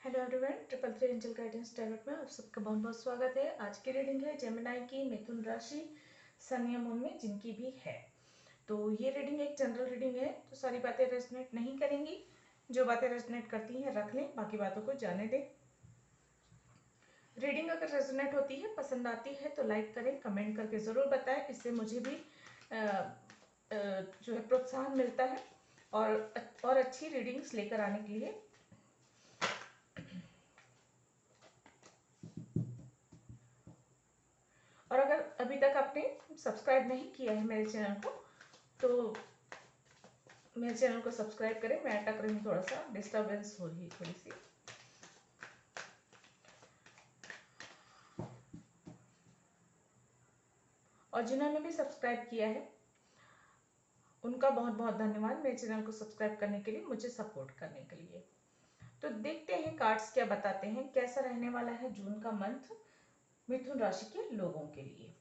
Hello everyone, 333 angel guidance tarot में आप सबका बहुत बहुत स्वागत है। आज की रीडिंग है जेमिनी की मिथुन राशि सन या मून में जिनकी भी है। तो ये रीडिंग एक जनरल रीडिंग है, तो सारी बातें रेजोनेट नहीं करेंगी। जो बातें रेजोनेट करती हैं रख लें, बाकी बातों को जाने दें। रीडिंग अगर रेजोनेट होती है, पसंद आती है तो लाइक करें, कमेंट करके ज़रूर बताएं। इससे मुझे भी जो है प्रोत्साहन मिलता है और अच्छी रीडिंग्स लेकर आने के लिए। और अगर अभी तक आपने सब्सक्राइब नहीं किया है मेरे चैनल को, तो मेरे चैनल को सब्सक्राइब करें। मैं अटक रही हूँ, थोड़ा सा डिस्टर्बेंस हो रही है थोड़ी सी। और जिन्होंने भी सब्सक्राइब किया है उनका बहुत बहुत धन्यवाद, मेरे चैनल को सब्सक्राइब करने के लिए, मुझे सपोर्ट करने के लिए। तो देखते हैं कार्ड्स क्या बताते हैं, कैसा रहने वाला है जून का मंथ मिथुन राशि के लोगों के लिए।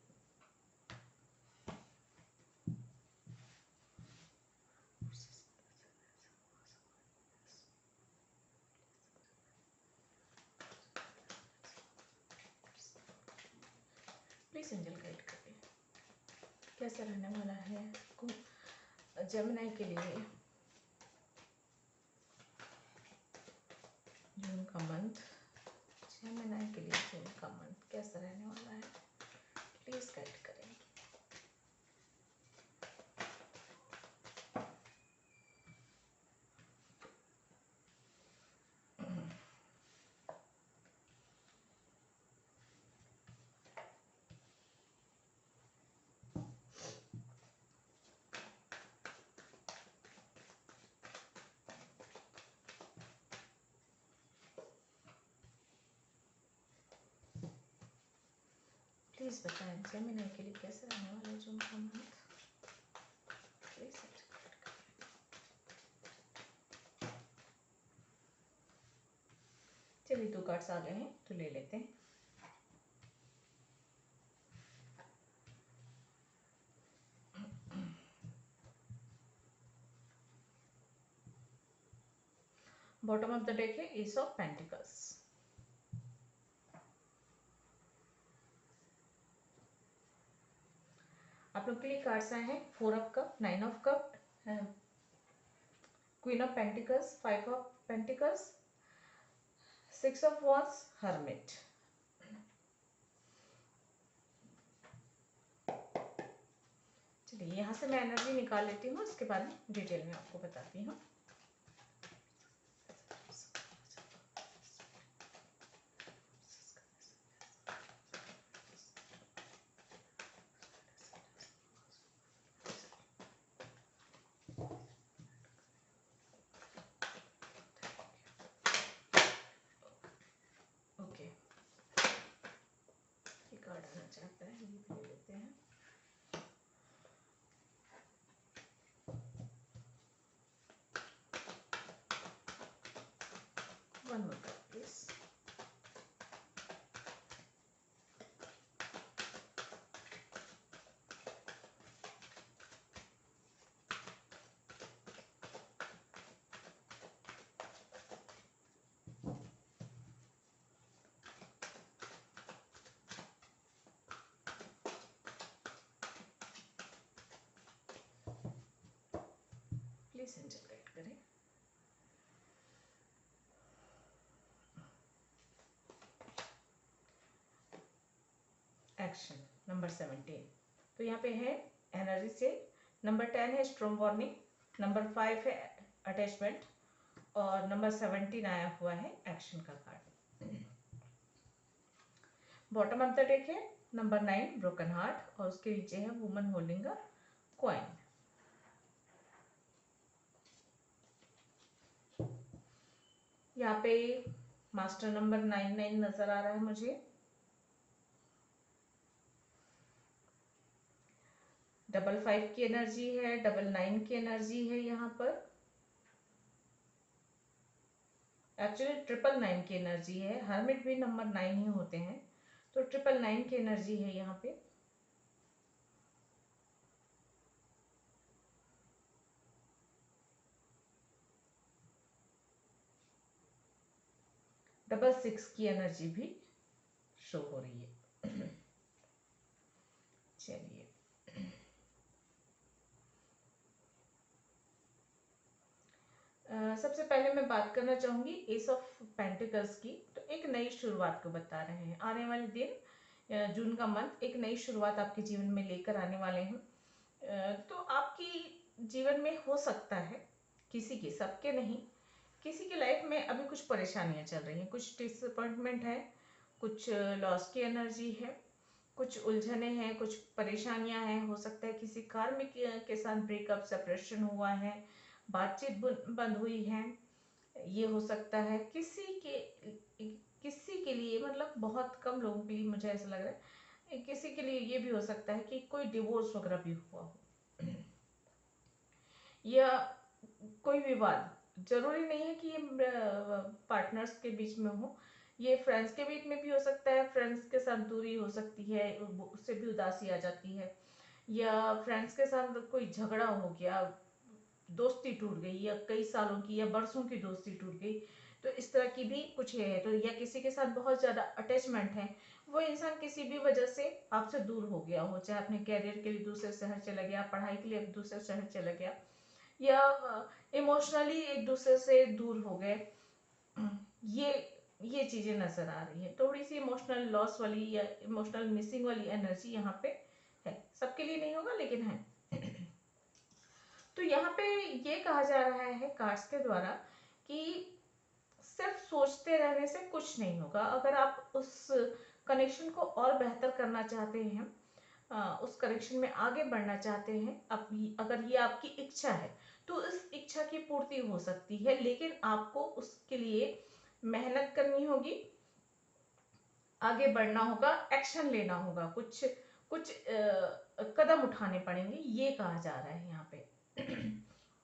प्लीज एंजल गाइड करिए कैसा रहने वाला है जेमिनी के लिए जून का मंथ। जेमिनी के लिए जून का मंथ कैसा रहने वाला है, प्लीज गाइड करें। प्लीज बताएं जेमिनी के लिए कैसा रहने वाला है जून का मंथ, प्लीज। चलिए 2 कार्ड्स आ गए हैं तो ले लेते हैं। बॉटम ऑफ द डेक है एस ऑफ पेंटिकल्स। आप लोग के लिए कार्ड्स आए हैं 4 of cup, 9 of cup, queen of pentacles, 5 of pentacles, 6 of wands, hermit. चलिए यहाँ से मैं एनर्जी निकाल लेती हूँ, उसके बाद डिटेल में आपको बताती हूँ। ओके, ये कार्ड आना चाहता है, ये भी ले लेते हैं। One more card please. Please angel guide करें। एक्शन नंबर 17, तो यहाँ पे है एनर्जी से। नंबर 10 है स्ट्रॉन्ग वार्निंग, नंबर 5 है अटैचमेंट, और नंबर 17 आया हुआ है एक्शन का card. Bottom of the deck है नंबर 9 ब्रोकन हार्ट, और उसके नीचे है वुमन होल्डिंग अ कॉइन। यहाँ पे मास्टर नंबर 99 नजर आ रहा है मुझे। डबल 5 की एनर्जी है, डबल 9 की एनर्जी है यहाँ पर। एक्चुअली ट्रिपल 9 की एनर्जी है, हर्मिट भी नंबर 9 ही होते हैं, तो ट्रिपल 9 की एनर्जी है यहाँ पे। 66 की एनर्जी भी शो हो रही है। चलिए, सबसे पहले मैं बात करना चाहूंगी एस ऑफ पेंटिकल्स की। तो एक नई शुरुआत को बता रहे हैं, आने वाले दिन, जून का मंथ एक नई शुरुआत आपके जीवन में लेकर आने वाले हैं। तो आपकी जीवन में हो सकता है, किसी की, सबके नहीं, किसी की लाइफ में अभी कुछ परेशानियां चल रही हैं, कुछ डिसअपॉइंटमेंट है, कुछ लॉस की एनर्जी है, कुछ उलझने हैं, कुछ परेशानियां हैं। हो सकता है किसी कार्मिक के साथ ब्रेकअप, सेपरेशन हुआ है, बातचीत बंद हुई है। ये हो सकता है किसी के लिए, मतलब बहुत कम लोगों के लिए मुझे ऐसा लग रहा है, किसी के लिए ये भी हो सकता है कि कोई डिवोर्स वगैरह भी हुआ हो, या कोई विवाद। जरूरी नहीं है कि ये पार्टनर्स के बीच में हो, ये फ्रेंड्स के बीच में भी हो सकता है। फ्रेंड्स के साथ दूरी हो सकती है, उससे भी उदासी आ जाती है, या फ्रेंड्स के साथ कोई झगड़ा हो गया, दोस्ती टूट गई, या कई सालों की या बरसों की दोस्ती टूट गई। तो इस तरह की भी कुछ है। तो या किसी के साथ बहुत ज्यादा अटैचमेंट है, वो इंसान किसी भी वजह से आपसे दूर हो गया हो, चाहे अपने कैरियर के लिए दूसरे शहर चला गया, पढ़ाई के लिए दूसरे शहर चला गया, या इमोशनली एक दूसरे से दूर हो गए। ये ये चीजें नजर आ रही है। थोड़ी सी इमोशनल लॉस वाली या इमोशनल मिसिंग वाली एनर्जी यहाँ पे है। सबके लिए नहीं होगा, लेकिन है। तो यहाँ पे ये कहा जा रहा है कार्ड्स के द्वारा कि सिर्फ सोचते रहने से कुछ नहीं होगा। अगर आप उस कनेक्शन को और बेहतर करना चाहते हैं, उस कनेक्शन में आगे बढ़ना चाहते हैं, अगर ये आपकी इच्छा है, तो इस इच्छा की पूर्ति हो सकती है। लेकिन आपको उसके लिए मेहनत करनी होगी, आगे बढ़ना होगा, एक्शन लेना होगा, कुछ कुछ कदम उठाने पड़ेंगे, ये कहा जा रहा है यहाँ पे।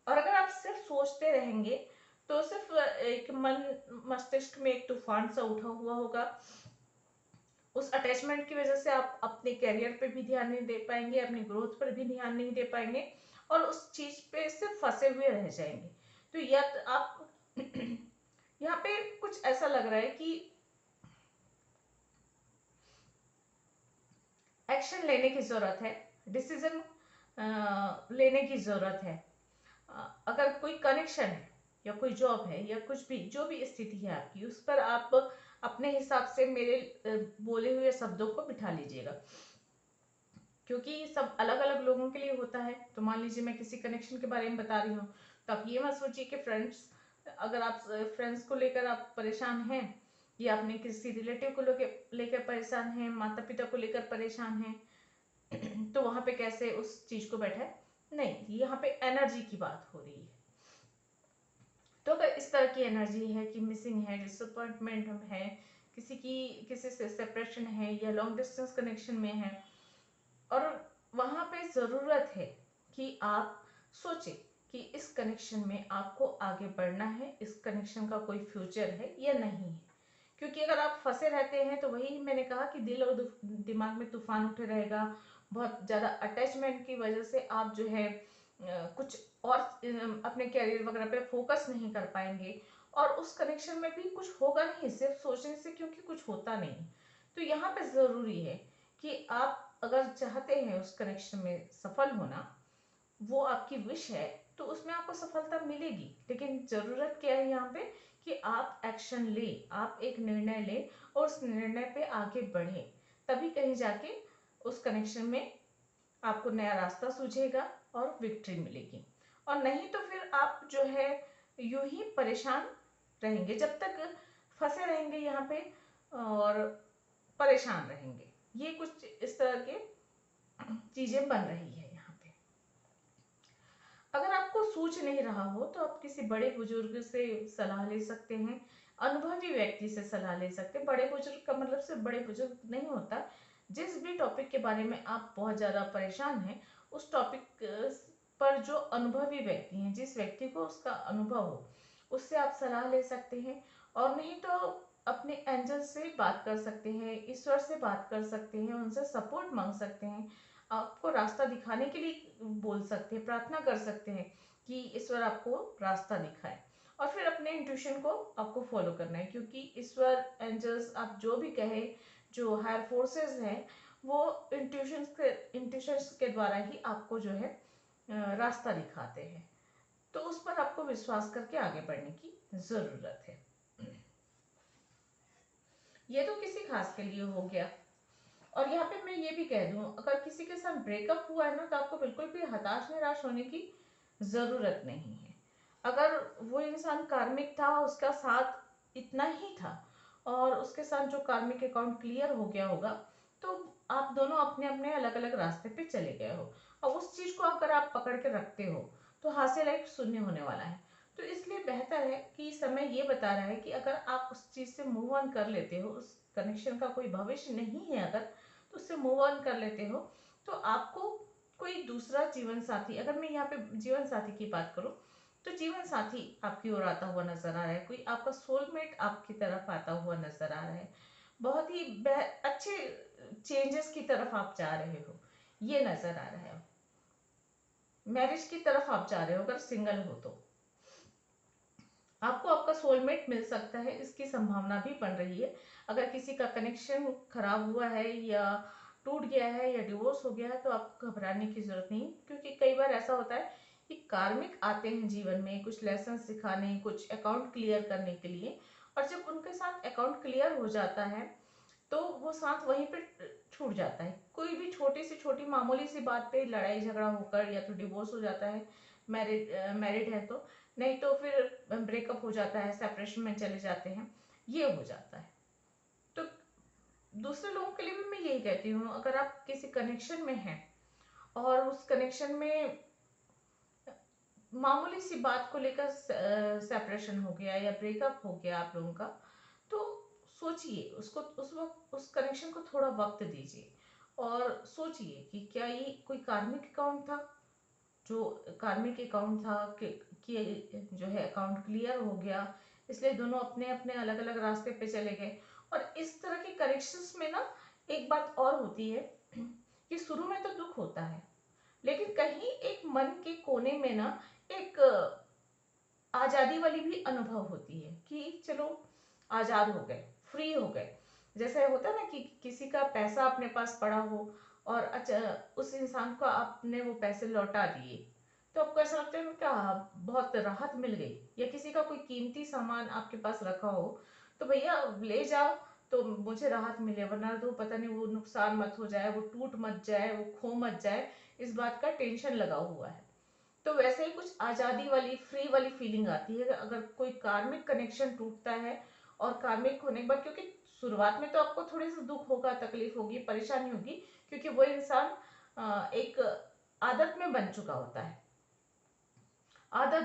और अगर आप सिर्फ सोचते रहेंगे तो सिर्फ एक मन मस्तिष्क में एक तूफान सा उठा हुआ होगा। उस अटैचमेंट की वजह से आप अपने कैरियर पे भी ध्यान नहीं दे पाएंगे, अपनी ग्रोथ पर भी ध्यान नहीं दे पाएंगे, और उस चीज पे सिर्फ फंसे हुए रह जाएंगे। तो या तो आप यहाँ पे कुछ ऐसा लग रहा है कि एक्शन लेने की जरूरत है, डिसीजन लेने की जरूरत है। अगर कोई कनेक्शन है, या कोई जॉब है, या कुछ भी, जो भी स्थिति है आपकी, उस पर आप अपने हिसाब से मेरे बोले हुए शब्दों को बिठा लीजिएगा, क्योंकि सब अलग अलग लोगों के लिए होता है। तो मान लीजिए मैं किसी कनेक्शन के बारे में बता रही हूँ, तो आप ये मत सोचिए कि फ्रेंड्स, अगर आप फ्रेंड्स को लेकर आप परेशान हैं, या अपने किसी रिलेटिव को लेकर परेशान हैं, माता पिता को लेकर परेशान हैं, तो वहां पे कैसे उस चीज को बैठे, नहीं, यहाँ पे एनर्जी की बात हो रही है। तो अगर इस तरह की एनर्जी है कि मिसिंग है, डिसअपॉइंटमेंट है, किसी से सेपरेशन है, या लॉन्ग डिस्टेंस कनेक्शन में है, और वहां पे जरूरत है कि आप सोचें कि इस कनेक्शन में आपको आगे बढ़ना है, इस कनेक्शन का कोई फ्यूचर है या नहीं है। क्योंकि अगर आप फंसे रहते हैं, तो वही मैंने कहा कि दिल और दिमाग में तूफान उठे रहेगा। बहुत ज्यादा अटैचमेंट की वजह से आप जो है कुछ और अपने कैरियर वगैरह पे फोकस नहीं कर पाएंगे, और उस कनेक्शन में भी कुछ होगा नहीं सिर्फ सोचने से, क्योंकि कुछ होता नहीं। तो यहाँ पे जरूरी है कि आप अगर चाहते हैं उस कनेक्शन में सफल होना, वो आपकी विश है, तो उसमें आपको सफलता मिलेगी। लेकिन जरूरत क्या है यहाँ पे कि आप एक्शन ले, आप एक निर्णय ले, और उस निर्णय पे आगे बढ़े, तभी कहीं जाके उस कनेक्शन में आपको नया रास्ता सूझेगा और विक्ट्री मिलेगी। और नहीं तो फिर आप जो है यूं ही परेशान रहेंगे, जब तक फंसे रहेंगे यहाँ पे और परेशान रहेंगे। ये कुछ इस तरह के चीजें बन रही है यहाँ पे। अगर आपको सूझ नहीं रहा हो, तो आप किसी बड़े बुजुर्ग से सलाह ले सकते हैं, अनुभवी व्यक्ति से सलाह ले सकते हैं। बड़े बुजुर्ग का मतलब सिर्फ बड़े बुजुर्ग नहीं होता। जिस भी टॉपिक के बारे में आप बहुत ज्यादा परेशान हैं, उस टॉपिक पर जो अनुभवी व्यक्ति हैं, जिस व्यक्ति को उसका अनुभव हो, उससे आप सलाह ले सकते हैं। और नहीं तो अपने एंजल से बात कर सकते हैं, ईश्वर से बात कर सकते हैं, उनसे सपोर्ट मांग सकते हैं, आपको रास्ता दिखाने के लिए बोल सकते हैं, प्रार्थना कर सकते हैं कि ईश्वर आपको रास्ता दिखाए। और फिर अपने इंट्यूशन को आपको फॉलो करना है, क्योंकि ईश्वर, एंजल्स, आप जो भी कहे, जो हायर फोर्सेस हैं, वो इंट्यूशंस के द्वारा ही आपको जो है रास्ता दिखाते हैं। तो उस पर आपको विश्वास करके आगे बढ़ने की जरूरत है। ये तो किसी खास के लिए हो गया। और यहाँ पे मैं ये भी कह दूं, अगर किसी के साथ ब्रेकअप हुआ है ना, तो आपको बिल्कुल भी हताश निराश होने की जरूरत नहीं है। अगर वो इंसान कार्मिक था, उसका साथ इतना ही था, और उसके साथ जो कार्मिक अकाउंट क्लियर हो गया होगा, तो आप दोनों अपने अपने अलग अलग रास्ते पे चले गए हो। और उस चीज को अगर आप पकड़ के रखते हो, तो हासिल लाइफ शून्य होने वाला है। तो इसलिए बेहतर है कि समय ये बता रहा है कि अगर आप उस चीज से मूव ऑन कर लेते हो, उस कनेक्शन का कोई भविष्य नहीं है अगर, तो उससे मूव ऑन कर लेते हो, तो आपको कोई दूसरा जीवन साथी, अगर मैं यहाँ पे जीवन साथी की बात करूं, तो जीवन साथी आपकी ओर आता हुआ नजर आ रहा है, कोई आपका सोलमेट आपकी तरफ आता हुआ नजर आ रहा है। बहुत ही अच्छे चेंजेस की तरफ आप जा रहे हो, ये नजर आ रहा है। मैरिज की तरफ आप जा रहे हो अगर सिंगल हो तो। आपको आपका सोलमेट मिल सकता है, इसकी संभावना भी बन रही है। अगर किसी का कनेक्शन खराब हुआ है, या टूट गया है, या डिवोर्स हो गया है, तो आपको घबराने की जरूरत नहीं, क्योंकि कई बार ऐसा होता है कि कार्मिक आते हैं जीवन में कुछ लेसन सिखाने, कुछ अकाउंट क्लियर करने के लिए। और जब उनके साथ अकाउंट क्लियर हो जाता है, तो वो साथ वहीं पे छूट जाता है। कोई भी छोटी सी छोटी मामूली सी बात पे लड़ाई झगड़ा होकर या तो डिवोर्स हो जाता है, मैरिड है तो, नहीं तो फिर ब्रेकअप हो जाता है, सेपरेशन में चले जाते हैं, ये हो जाता है। तो दूसरे लोगों के लिए भी मैं यही कहती हूँ, अगर आप किसी कनेक्शन में हैं और उस कनेक्शन में मामूली सी बात को लेकर सेपरेशन हो गया या ब्रेकअप हो गया आप लोगों का, तो सोचिए, उसको उस वक्त उस कनेक्शन को थोड़ा वक्त दीजिए, और सोचिए कि क्या ये कोई कार्मिक अकाउंट था, जो कार्मिक अकाउंट था कि जो है अकाउंट क्लियर हो गया, इसलिए दोनों अपने अपने अलग अलग रास्ते पे चले गए। और इस तरह के कनेक्शंस में ना एक बात और होती है कि शुरू में तो दुख होता है, लेकिन कहीं एक मन के कोने में ना एक आजादी वाली भी अनुभव होती है कि चलो आजाद हो गए, फ्री हो गए। जैसे होता है ना कि किसी का पैसा अपने पास पड़ा हो, और अच्छा उस इंसान को आपने वो पैसे लौटा दिए, तो आपको ऐसा लगता है क्या बहुत राहत मिल गई। या किसी का कोई कीमती सामान आपके पास रखा हो, तो भैया ले जाओ तो मुझे राहत मिले, वरना तो पता नहीं वो नुकसान मत हो जाए, वो टूट मत जाए, वो खो मत जाए, इस बात का टेंशन लगा हुआ है। तो वैसे ही कुछ आजादी वाली, फ्री वाली फीलिंग आती है अगर कोई कार्मिक कनेक्शन टूटता है। और कार्मिक होने के बाद, क्योंकि शुरुआत में तो आपको थोड़ी सा दुख होगा, तकलीफ होगी, परेशानी होगी, क्योंकि वो इंसान एक आदत में बन चुका होता है, आदत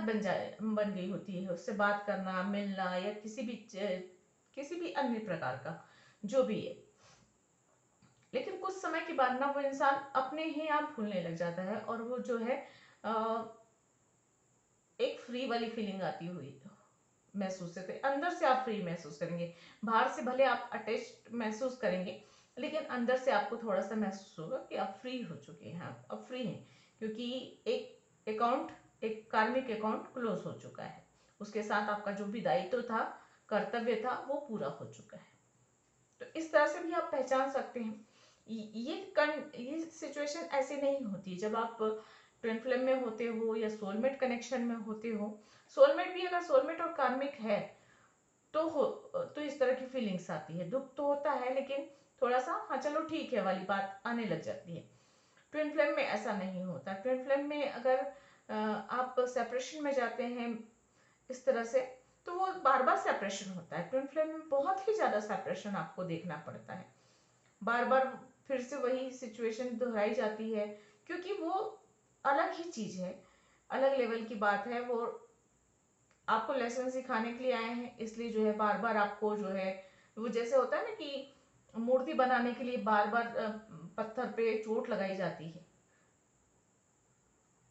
बन गई होती है उससे बात करना, मिलना, या किसी भी अन्य प्रकार का जो भी है। लेकिन कुछ समय के बाद ना वो इंसान अपने ही आप भूलने लग जाता है, और वो जो है एक फ्री वाली फीलिंग आती हुई महसूस करते, अंदर से आप फ्री महसूस करेंगे। बाहर से भले आप अटैच महसूस करेंगे, लेकिन अंदर से आपको थोड़ा सा महसूस होगा कि आप फ्री हो चुके हैं, अब फ्री हैं, क्योंकि एक अकाउंट, एक कार्मिक अकाउंट क्लोज हो चुका है, उसके साथ आपका जो भी दायित्व था, कर्तव्य था, वो पूरा हो चुका है। तो इस तरह से भी आप पहचान सकते हैं। ये सिचुएशन ऐसे नहीं होती जब आप ट्विन फ्लेम में होते हो या सोलमेट कनेक्शन में होते हो। सोलमेट भी, अगर सोलमेट और कार्मिक है तो इस तरह की फीलिंग्स आती है, दुख तो होता है, लेकिन थोड़ा सा हाँ चलो ठीक है वाली बात आने लग जाती है। ट्विन फ्लेम में ऐसा नहीं होता। ट्विन फ्लेम में अगर आप सेपरेशन में जाते हैं इस तरह से, तो वो बार बार सेपरेशन होता है। ट्विन फ्लेम में बहुत ही ज्यादा सेपरेशन आपको देखना पड़ता है, बार बार फिर से वही सिचुएशन दोहराई जाती है, क्योंकि वो अलग ही चीज है, अलग लेवल की बात है। वो आपको लेसन सिखाने के लिए आए हैं, इसलिए जो है बार बार आपको जो है, वो जैसे होता है ना कि मूर्ति बनाने के लिए बार बार पत्थर पे चोट लगाई जाती है,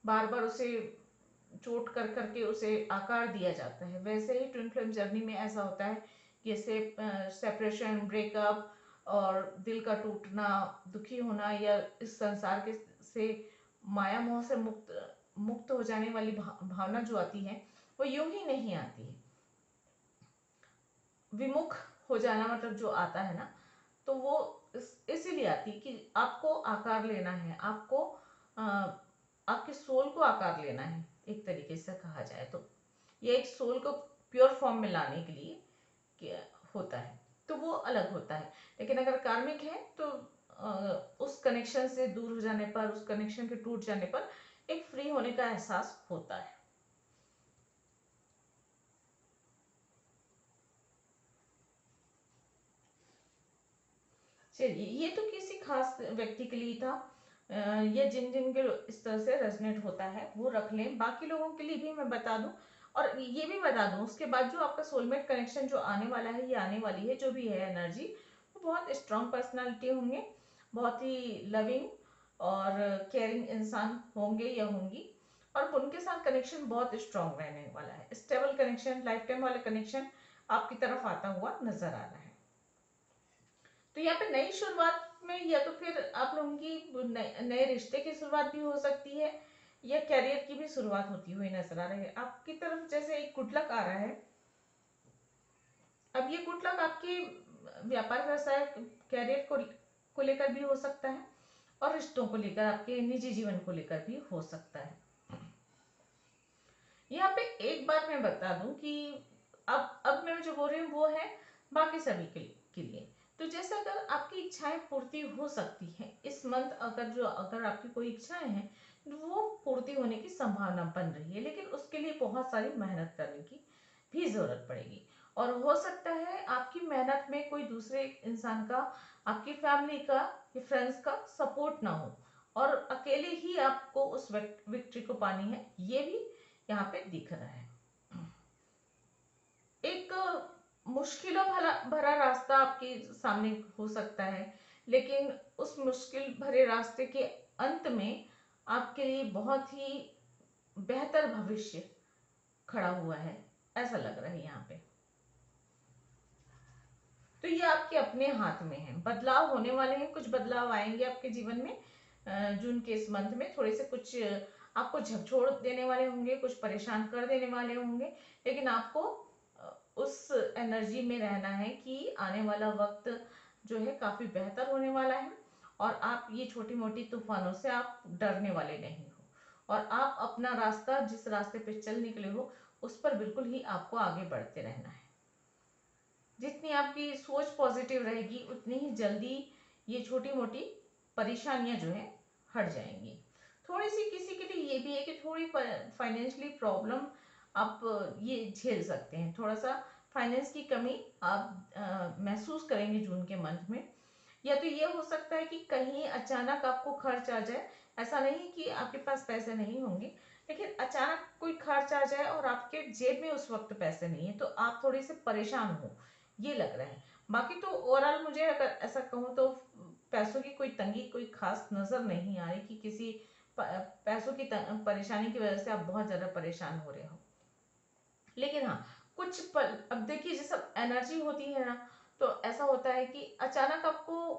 बार बार उसे चोट कर करके उसे आकार दिया जाता है। वैसे ही ट्विन फ्लेम जर्नी में ऐसा होता है, जैसे सेपरेशन, ब्रेकअप, और दिल का टूटना, दुखी होना, या इस संसार के से माया मोह से मुक्त मुक्त हो जाने वाली भावना जो आती है, वो यूं ही नहीं आती है। विमुख हो जाना मतलब जो आता है ना, तो वो इसीलिए आती है कि आपको आकार लेना है, आपको आपके सोल को आकार लेना है, एक तरीके से कहा जाए तो ये एक सोल को प्योर फॉर्म में लाने के लिए होता है, तो वो अलग होता है। लेकिन अगर कार्मिक है तो उस कनेक्शन से दूर हो जाने पर, उस कनेक्शन के टूट जाने पर एक फ्री होने का एहसास होता है। चलिए, ये तो किसी खास व्यक्ति के लिए था। ये जिन जिन के इस तरह से रेजनेट होता है वो रख लें। बाकी लोगों के लिए भी मैं बता दूं, और ये भी बता दूं उसके बाद जो आपका सोलमेट कनेक्शन जो आने वाला है, ये आने वाली है जो भी है एनर्जी, वो बहुत स्ट्रांग पर्सनालिटी होंगे, बहुत ही लविंग और केयरिंग इंसान होंगे या होंगी, और उनके साथ कनेक्शन बहुत स्ट्रांग रहने वाला है। स्टेबल कनेक्शन, लाइफ टाइम वाला कनेक्शन आपकी तरफ आता हुआ नजर आ रहा है। तो यहाँ पे नई शुरुआत में या तो फिर आप लोगों की नए रिश्ते की शुरुआत भी हो सकती है, या कैरियर की भी शुरुआत होती हुई नजर आ रही है आपकी तरफ। जैसे एक गुड लक आ रहा है, अब ये गुड लक आपके व्यापार व्यवसाय कैरियर को लेकर भी हो सकता है, और रिश्तों को लेकर, आपके निजी जीवन को लेकर भी हो सकता है। यहाँ पे एक बात मैं बता दूं कि अब मैं जो बोल रही हूँ वो है बाकी सभी के लिए। तो जैसे अगर आपकी इच्छाएं पूर्ति हो सकती हैं इस मंथ, अगर आपकी कोई इच्छाएं हैं तो वो पूर्ति होने की संभावना बन रही है, लेकिन उसके लिए बहुत सारी मेहनत करने की भी जरूरत पड़ेगी। और हो सकता है आपकी मेहनत में कोई दूसरे इंसान का, आपकी फैमिली का या फ्रेंड्स का सपोर्ट ना हो, और अकेले ही आपको उस विक्ट्री को पानी है, ये भी यहाँ पे दिख रहा है। एक मुश्किलों भरा भरा रास्ता आपके सामने हो सकता है, लेकिन उस मुश्किल भरे रास्ते के अंत में आपके लिए बहुत ही बेहतर भविष्य खड़ा हुआ है, ऐसा लग रहा है यहाँ पे। तो ये आपके अपने हाथ में है। बदलाव होने वाले हैं, कुछ बदलाव आएंगे आपके जीवन में जून के इस मंथ में। थोड़े से कुछ आपको झकझोर देने वाले होंगे, कुछ परेशान कर देने वाले होंगे, लेकिन आपको उस एनर्जी में रहना है कि आने वाला वक्त जो है काफी बेहतर होने वाला है, और आप ये छोटी मोटी तूफानों से आप डरने वाले नहीं हो, और आप अपना रास्ता, जिस रास्ते पे चल निकले हो, उस पर बिल्कुल ही आपको आगे बढ़ते रहना है। जितनी आपकी सोच पॉजिटिव रहेगी उतनी ही जल्दी ये छोटी मोटी परेशानियां जो है हट जाएंगी। थोड़ी सी किसी के लिए ये भी है कि थोड़ी फाइनेंशियली प्रॉब्लम आप ये झेल सकते हैं, थोड़ा सा फाइनेंस की कमी आप महसूस करेंगे जून के मंथ में। या तो ये हो सकता है कि कहीं अचानक आपको खर्च आ जाए, ऐसा नहीं कि आपके पास पैसे नहीं होंगे, लेकिन अचानक कोई खर्च आ जाए और आपके जेब में उस वक्त पैसे नहीं है, तो आप थोड़े से परेशान हो, ये लग रहा है। बाकी तो ओवरऑल मुझे अगर ऐसा कहूँ तो पैसों की कोई तंगी कोई खास नजर नहीं आ रही कि किसी पैसों की परेशानी की वजह से आप बहुत ज्यादा परेशान हो रहे हो। लेकिन हाँ, कुछ पल, अब देखिए जैसे एनर्जी होती है ना, तो ऐसा होता है कि अचानक आपको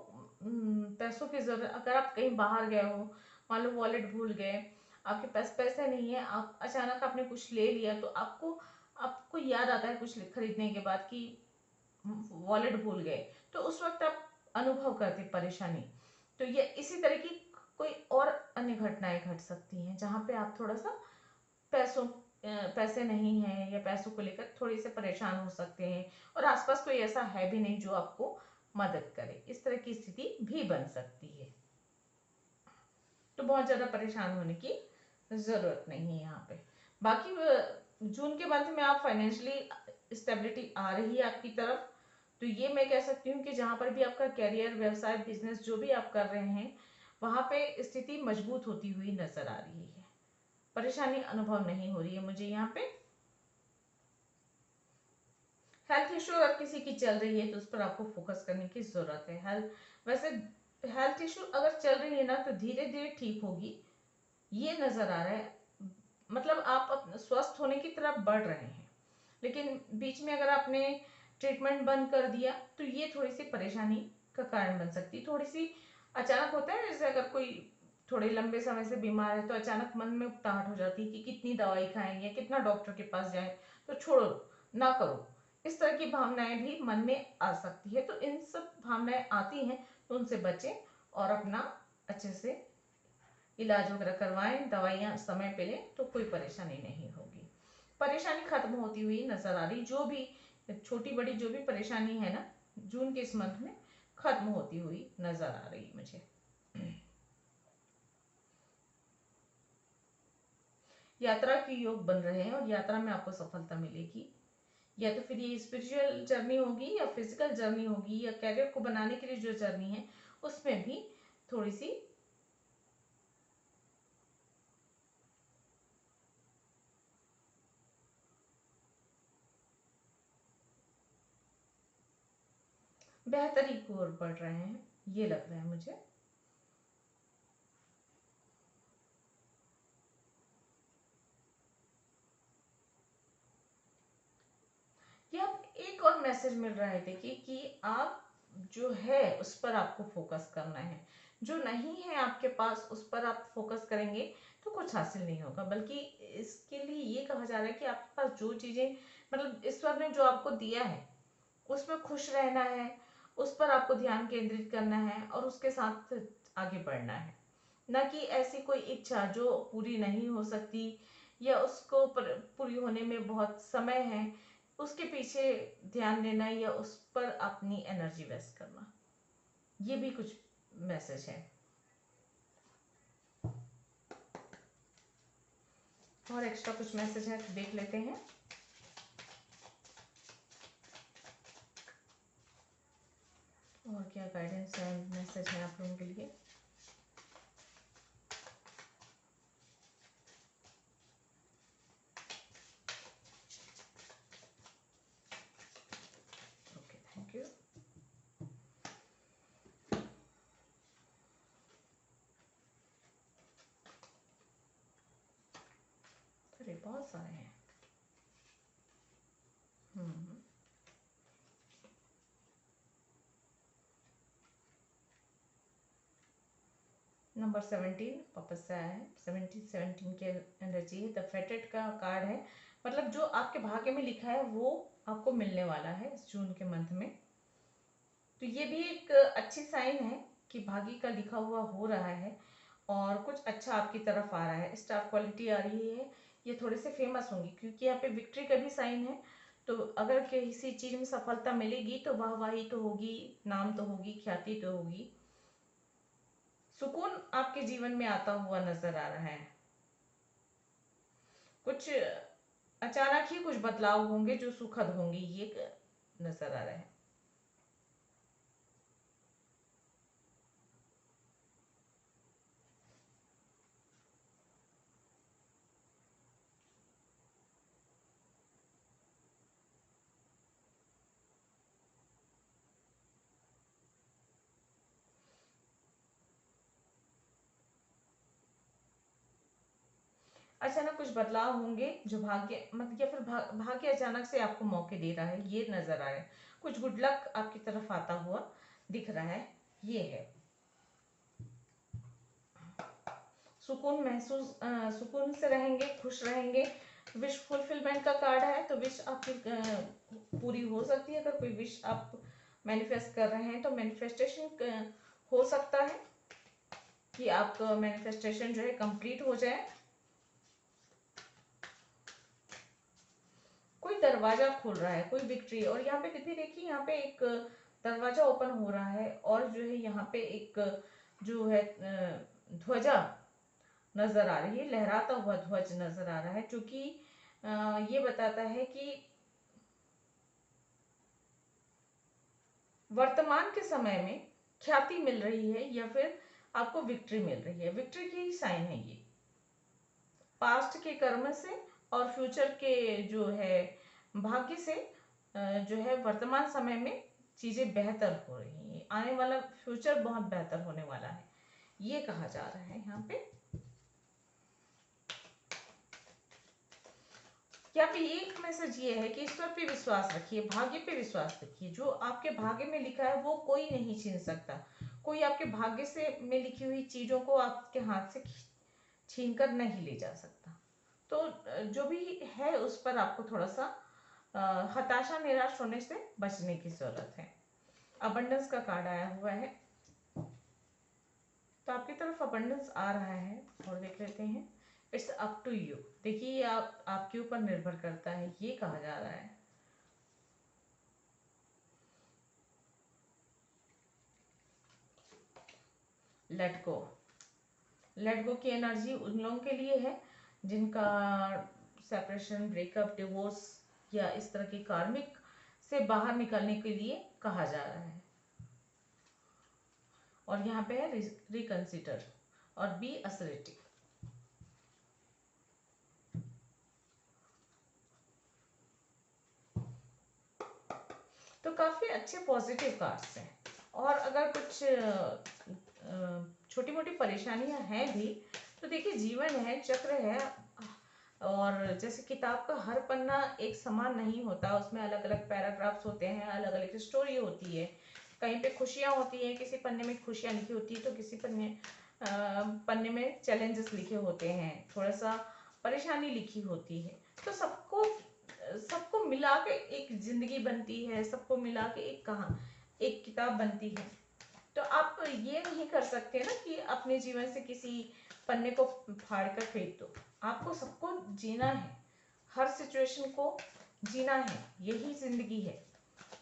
पैसों की जरूरत, अगर आप कहीं बाहर गए हो, मान लो वॉलेट भूल गए, आपके पास पैसे नहीं है, आप अचानक आपने कुछ ले लिया, तो आपको आपको याद आता है कुछ खरीदने के बाद कि वॉलेट भूल गए, तो उस वक्त आप अनुभव करते परेशानी। तो ये इसी तरह की कोई और अन्य घटनाएं घट सकती हैं जहां पे आप थोड़ा सा पैसे नहीं है या पैसों को लेकर थोड़े से परेशान हो सकते हैं, और आसपास कोई ऐसा है भी नहीं जो आपको मदद करे, इस तरह की स्थिति भी बन सकती है। तो बहुत ज्यादा परेशान होने की जरूरत नहीं है यहाँ पे। बाकी जून के मंथ में आप फाइनेंशियली स्टेबिलिटी आ रही है आपकी तरफ, तो ये मैं कह सकती हूँ कि जहां पर भी आपका कैरियर, व्यवसाय, बिजनेस जो भी आप कर रहे हैं, वहां पे स्थिति मजबूत होती हुई नजर आ रही है। परेशानी अनुभव नहीं हो रही है मुझे यहाँ पे। हेल्थ इशू अगर किसी की चल रही है तो उस पर आपको फोकस करने की जरूरत है। वैसे हेल्थ इशू अगर चल रही है ना तो धीरे धीरे ठीक होगी, ये नजर आ रहा है। मतलब आप स्वस्थ होने की तरफ बढ़ रहे हैं, लेकिन बीच में अगर आपने ट्रीटमेंट बंद कर दिया तो ये थोड़ी सी परेशानी का कारण बन सकती है। थोड़ी सी अचानक होता है, जैसे अगर कोई थोड़े लंबे समय से बीमार है तो अचानक मन में उकताहट हो जाती है कि कितनी दवाई खाएं या कितना डॉक्टर के पास जाएं, तो छोड़ो, ना करो, इस तरह की भावनाएं भी मन में आ सकती है। तो इन सब भावनाएं आती हैं तो उनसे बचें और अपना अच्छे से इलाज वगैरह करवाएं, दवाइयाँ समय पे लें तो कोई परेशानी नहीं होगी। परेशानी खत्म होती हुई नजर आ रही, जो भी छोटी बड़ी जो भी परेशानी है ना, जून के इस मंथ में खत्म होती हुई नजर आ रही मुझे। यात्रा के योग बन रहे हैं और यात्रा में आपको सफलता मिलेगी। या तो फिर ये स्पिरिचुअल जर्नी होगी या फिजिकल जर्नी होगी या कैरियर को बनाने के लिए जो जर्नी है उसमें भी थोड़ी सी बेहतरी की ओर बढ़ रहे हैं, ये लग रहा है मुझे। ये आप एक और मैसेज मिल रहा है, देखिए कि आप जो है उस पर आपको फोकस करना है, जो नहीं है आपके पास उस पर आप फोकस करेंगे तो कुछ हासिल नहीं होगा। बल्कि इसके लिए ये कहा जा रहा है कि आपके पास जो चीजें, मतलब ईश्वर ने जो आपको दिया है उसमें खुश रहना है, उस पर आपको ध्यान केंद्रित करना है और उसके साथ आगे बढ़ना है। न कि ऐसी कोई इच्छा जो पूरी नहीं हो सकती या उसको पूरी होने में बहुत समय है, उसके पीछे ध्यान देना या उस पर अपनी एनर्जी वेस्ट करना, ये भी कुछ मैसेज है। और एक्स्ट्रा कुछ मैसेज है तो देख लेते हैं। और क्या गाइडेंस है, मैसेज है आप लोगों के लिए। Okay, thank you. अरे बहुत सारे हैं। हम्म। नंबर 17 वापस से आया है। 17 की एनर्जी है, द फेटेड का कार्ड है। मतलब जो आपके भाग्य में लिखा है वो आपको मिलने वाला है इस जून के मंथ में। तो ये भी एक अच्छी साइन है कि भाग्य का लिखा हुआ हो रहा है और कुछ अच्छा आपकी तरफ आ रहा है। स्टार क्वालिटी आ रही है, ये थोड़े से फेमस होंगे क्योंकि यहाँ पे विक्ट्री का भी साइन है। तो अगर किसी चीज में सफलता मिलेगी तो वाहवाही तो होगी, नाम तो होगी, ख्याति तो होगी, सुकून आपके जीवन में आता हुआ नजर आ रहा है। कुछ अचानक ही कुछ बदलाव होंगे जो सुखद होंगे, ये नजर आ रहा है। अचानक कुछ बदलाव होंगे जो भाग्य मतलब या फिर भाग्य अचानक से आपको मौके दे रहा है, ये नजर आ रहा है। कुछ गुड लक आपकी तरफ आता हुआ दिख रहा है, ये है। सुकून महसूस, सुकून से रहेंगे, खुश रहेंगे। विश फुलफिलमेंट का कार्ड है, तो विश आपकी पूरी हो सकती है। अगर कोई विश आप मैनिफेस्ट कर रहे हैं तो मैनिफेस्टेशन हो सकता है कि आपका मैनिफेस्टेशन जो है कंप्लीट हो जाए। कोई दरवाजा खुल रहा है, कोई विक्ट्री। और यहाँ पे भी देखिए, यहाँ पे एक दरवाजा ओपन हो रहा है और जो है यहाँ पे एक जो है ध्वजा नजर आ रही है, लहराता हुआ ध्वज नजर आ रहा है, जो कि ये बताता है कि वर्तमान के समय में ख्याति मिल रही है या फिर आपको विक्ट्री मिल रही है। विक्ट्री की ही साइन है ये, पास्ट के कर्म से और फ्यूचर के जो है भाग्य से जो है वर्तमान समय में चीजें बेहतर हो रही हैं। आने वाला फ्यूचर बहुत बेहतर होने वाला है, ये कहा जा रहा है यहाँ पे। यहाँ पे एक मैसेज ये है कि ईश्वर पे विश्वास रखिए, भाग्य पे विश्वास रखिए। जो आपके भाग्य में लिखा है वो कोई नहीं छीन सकता। कोई आपके भाग्य से में लिखी हुई चीजों को आपके हाथ से छीन कर नहीं ले जा सकता। तो जो भी है उस पर आपको थोड़ा सा हताशा निराश होने से बचने की जरूरत है। अबंडेंस का कार्ड आया हुआ है, तो आपकी तरफ अबंडेंस आ रहा है। और देख लेते हैं, इट्स अप टू यू। देखिए ये आपके ऊपर निर्भर करता है, ये कहा जा रहा है। Let go. लेट गो की एनर्जी उन लोगों के लिए है जिनका सेपरेशन, ब्रेकअप, डिवोर्स या इस तरह की कार्मिक से बाहर निकलने के लिए कहा जा रहा है। और यहाँ पे है रिकंसिडर और बी असर्टिव। तो काफी अच्छे पॉजिटिव कार्ड्स हैं। और अगर कुछ छोटी मोटी परेशानियां हैं भी, तो देखिए जीवन है, चक्र है। और जैसे किताब का हर पन्ना एक समान नहीं होता, उसमें अलग अलग पैराग्राफ्स होते हैं, अलग अलग स्टोरी होती है। कहीं पे खुशियां होती हैं, किसी पन्ने में खुशियां लिखी होती है, तो किसी पन्ने में चैलेंजेस लिखे होते हैं, थोड़ा सा परेशानी लिखी होती है। तो सबको सबको मिला के एक जिंदगी बनती है, सबको मिला के एक किताब बनती है। तो आप ये नहीं कर सकते ना कि अपने जीवन से किसी पन्ने को फाड़ कर फेंक दो। आपको सबको जीना है, हर सिचुएशन को जीना है, यही जिंदगी है।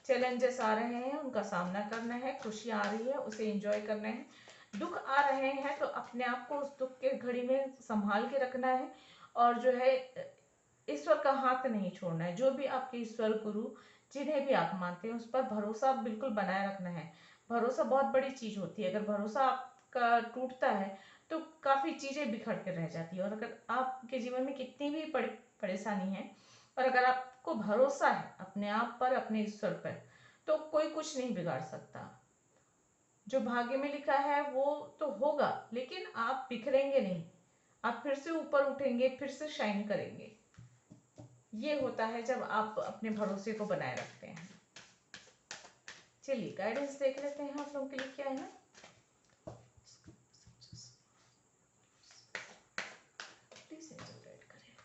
चैलेंजेस आ रहे हैं, उनका सामना करना है, खुशियां आ रही है, उसे एंजॉय करना है। दुख आ रहे हैं तो अपने आप को उस दुख के घड़ी में संभाल के रखना है। और जो है, ईश्वर का हाथ नहीं छोड़ना है। जो भी आपके ईश्वर, गुरु, जिन्हें भी आप मानते हैं, उस पर भरोसा बिल्कुल बनाए रखना है। भरोसा बहुत बड़ी चीज होती है। अगर भरोसा आपका टूटता है तो काफी चीजें बिखर कर रह जाती है। और अगर आपके जीवन में कितनी भी परेशानी है, और अगर आपको भरोसा है अपने आप पर, अपने ईश्वर पर, तो कोई कुछ नहीं बिगाड़ सकता। जो भाग्य में लिखा है वो तो होगा, लेकिन आप बिखरेंगे नहीं, आप फिर से ऊपर उठेंगे, फिर से शाइन करेंगे। ये होता है जब आप अपने भरोसे को बनाए रखते हैं। चलिए गाइडेंस देख लेते हैं आप लोगों के लिए क्या है ना। प्लीज गाइड करें।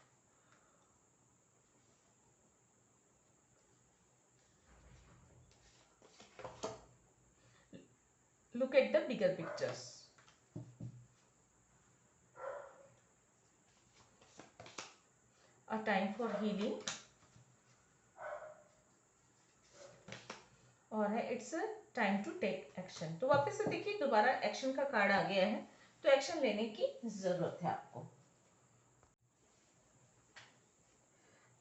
Look at the bigger pictures. A time for healing, और है it's time to take action. तो वापस से देखिए, दोबारा एक्शन का कार्ड आ गया है, तो एक्शन लेने की जरूरत है आपको।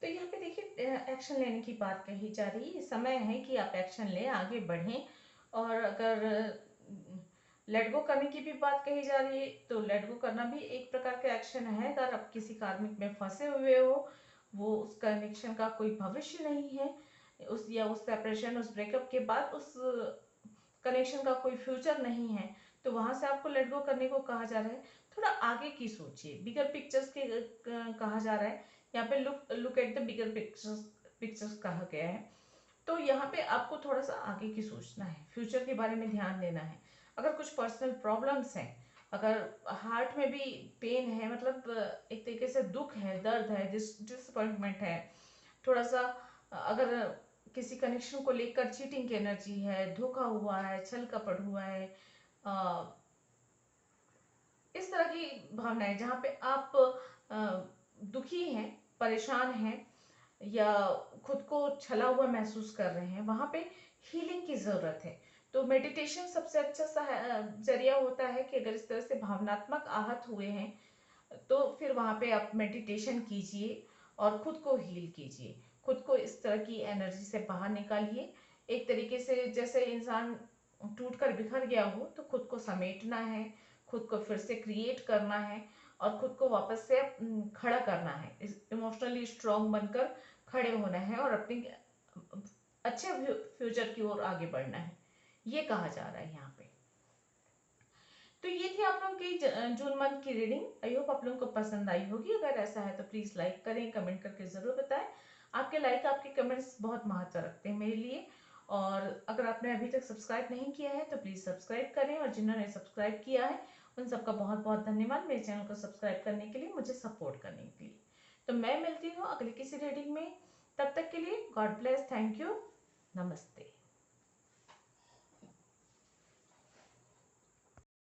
तो यहाँ पे देखिए एक्शन लेने की बात कही जा रही है। समय है कि आप एक्शन लें, आगे बढ़ें। और अगर लेट गो करने की भी बात कही जा रही है, तो लेट गो करना भी एक प्रकार का एक्शन है। अगर आप किसी कार्मिक में फंसे हुए हो, वो उस कनेक्शन का कोई भविष्य नहीं है, उस सेपरेशन, उस ब्रेकअप के बाद उस कनेक्शन का कोई फ्यूचर नहीं है, तो वहां से आपको लेट गो करने को कहा जा रहा है। थोड़ा आगे की सोचिए, बिगर पिक्चर्स के कहा जा रहा है। यहाँ पे look at the bigger pictures कहा गया है। तो यहाँ पे आपको थोड़ा सा आगे की सोचना है, फ्यूचर के बारे में ध्यान देना है। अगर कुछ पर्सनल प्रॉब्लम्स हैं, अगर हार्ट में भी पेन है, मतलब एक तरीके से दुख है, दर्द है, डिसअपॉइंटमेंट है, थोड़ा सा अगर किसी कनेक्शन को लेकर चीटिंग की एनर्जी है, धोखा हुआ है, छल कपट हुआ है, अ, इस तरह की भावनाएं जहाँ पे आप दुखी हैं, परेशान हैं, या खुद को छला हुआ महसूस कर रहे हैं, वहां पे हीलिंग की जरूरत है। तो मेडिटेशन सबसे अच्छा जरिया होता है कि अगर इस तरह से भावनात्मक आहत हुए हैं, तो फिर वहां पे आप मेडिटेशन कीजिए और खुद को हील कीजिए। खुद को इस तरह की एनर्जी से बाहर निकालिए। एक तरीके से जैसे इंसान टूट कर बिखर गया हो, तो खुद को समेटना है, खुद को फिर से क्रिएट करना है, और खुद को वापस से खड़ा करना है, इमोशनली स्ट्रांग बनकर खड़े होना है, और अपने अच्छे फ्यूचर की ओर आगे बढ़ना है, ये कहा जा रहा है यहाँ पे। तो ये थी आप लोगों की जून मंथ की रीडिंग। आई होप आप लोगों को पसंद आई होगी। अगर ऐसा है तो प्लीज लाइक करें, कमेंट करके जरूर बताएं। आपके लाइक, आपके कमेंट्स बहुत महत्व रखते हैं मेरे लिए। और अगर आपने अभी तक सब्सक्राइब नहीं किया है तो प्लीज सब्सक्राइब करें, और जिन्होंने सब्सक्राइब किया है उन सबका बहुत बहुत धन्यवाद मेरे चैनल को सब्सक्राइब करने के लिए, मुझे सपोर्ट करने के लिए। तो मैं मिलती हूँ अगली किसी रीडिंग में। तब तक के लिए गॉड ब्लेस, थैंक यू, नमस्ते।